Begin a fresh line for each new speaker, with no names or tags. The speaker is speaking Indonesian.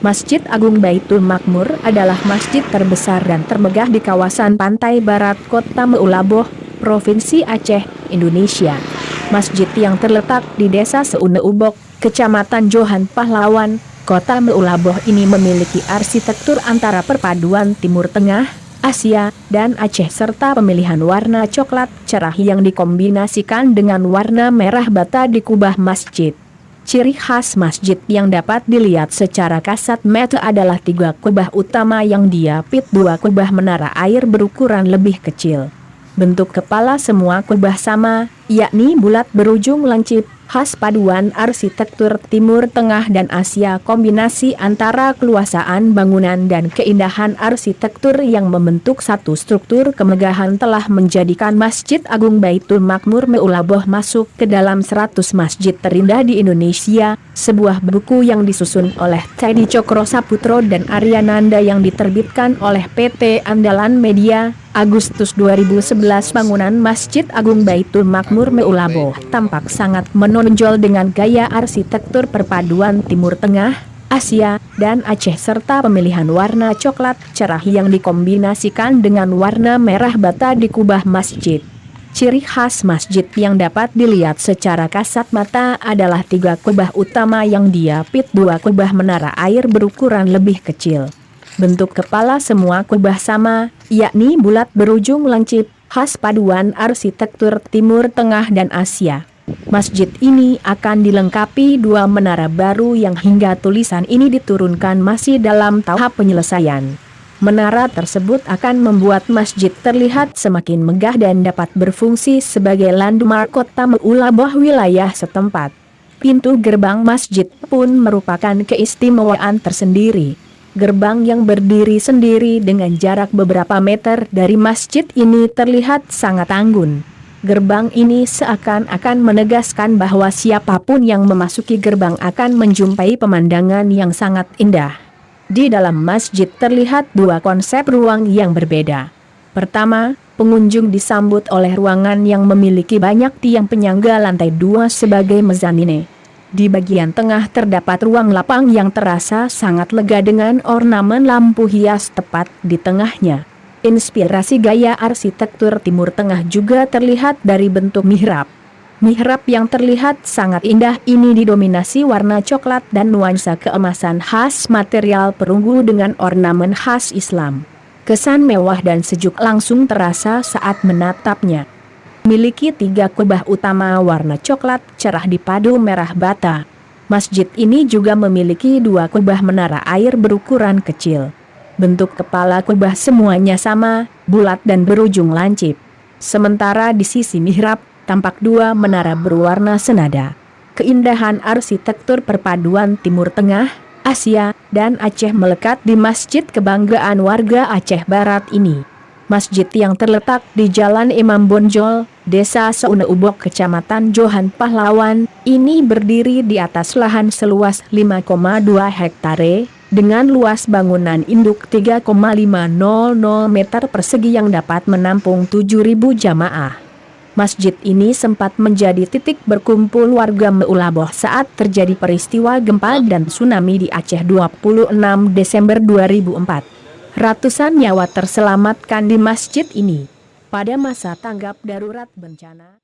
Masjid Agung Baitul Makmur adalah masjid terbesar dan termegah di kawasan pantai barat Kota Meulaboh, Provinsi Aceh, Indonesia. Masjid yang terletak di Desa Seuneubok, Kecamatan Johan Pahlawan, Kota Meulaboh ini memiliki arsitektur antara perpaduan Timur Tengah, Asia, dan Aceh serta pemilihan warna coklat cerah yang dikombinasikan dengan warna merah bata di kubah masjid. Ciri khas masjid yang dapat dilihat secara kasat mata adalah 3 kubah utama yang diapit 2 kubah menara air berukuran lebih kecil. Bentuk kepala semua kubah sama, yakni bulat berujung lancip, khas paduan arsitektur Timur Tengah dan Asia, kombinasi antara keluasaan bangunan dan keindahan arsitektur yang membentuk satu struktur kemegahan telah menjadikan Masjid Agung Baitul Makmur Meulaboh masuk ke dalam 100 masjid terindah di Indonesia. Sebuah buku yang disusun oleh Teddy Cokro Saputro dan Aryananda yang diterbitkan oleh PT Andalan Media, Agustus 2011. Bangunan Masjid Agung Baitul Makmur Meulaboh tampak sangat menonjol dengan gaya arsitektur perpaduan Timur Tengah, Asia, dan Aceh serta pemilihan warna coklat cerah yang dikombinasikan dengan warna merah bata di kubah masjid. Ciri khas masjid yang dapat dilihat secara kasat mata adalah 3 kubah utama yang diapit 2 kubah menara air berukuran lebih kecil. Bentuk kepala semua kubah sama, yakni bulat berujung lancip, khas paduan arsitektur Timur Tengah dan Asia. Masjid ini akan dilengkapi 2 menara baru yang hingga tulisan ini diturunkan masih dalam tahap penyelesaian. Menara tersebut akan membuat masjid terlihat semakin megah dan dapat berfungsi sebagai landmark Kota Meulaboh wilayah setempat. Pintu gerbang masjid pun merupakan keistimewaan tersendiri. Gerbang yang berdiri sendiri dengan jarak beberapa meter dari masjid ini terlihat sangat anggun. Gerbang ini seakan-akan menegaskan bahwa siapapun yang memasuki gerbang akan menjumpai pemandangan yang sangat indah. Di dalam masjid terlihat 2 konsep ruang yang berbeda. Pertama, pengunjung disambut oleh ruangan yang memiliki banyak tiang penyangga lantai 2 sebagai mezanine. Di bagian tengah terdapat ruang lapang yang terasa sangat lega dengan ornamen lampu hias tepat di tengahnya. Inspirasi gaya arsitektur Timur Tengah juga terlihat dari bentuk mihrab. Mihrab yang terlihat sangat indah ini didominasi warna coklat dan nuansa keemasan khas material perunggu dengan ornamen khas Islam. Kesan mewah dan sejuk langsung terasa saat menatapnya. Memiliki 3 kubah utama warna coklat cerah dipadu merah bata. Masjid ini juga memiliki 2 kubah menara air berukuran kecil. Bentuk kepala kubah semuanya sama, bulat dan berujung lancip. Sementara di sisi mihrab, tampak 2 menara berwarna senada. Keindahan arsitektur perpaduan Timur Tengah, Asia, dan Aceh melekat di masjid kebanggaan warga Aceh Barat ini. Masjid yang terletak di Jalan Imam Bonjol, Desa Seuneubok, Kecamatan Johan Pahlawan, ini berdiri di atas lahan seluas 5,2 hektare, dengan luas bangunan induk 3,500 meter persegi yang dapat menampung 7.000 jamaah. Masjid ini sempat menjadi titik berkumpul warga Meulaboh saat terjadi peristiwa gempa dan tsunami di Aceh 26 Desember 2004. Ratusan nyawa terselamatkan di masjid ini pada masa tanggap darurat bencana.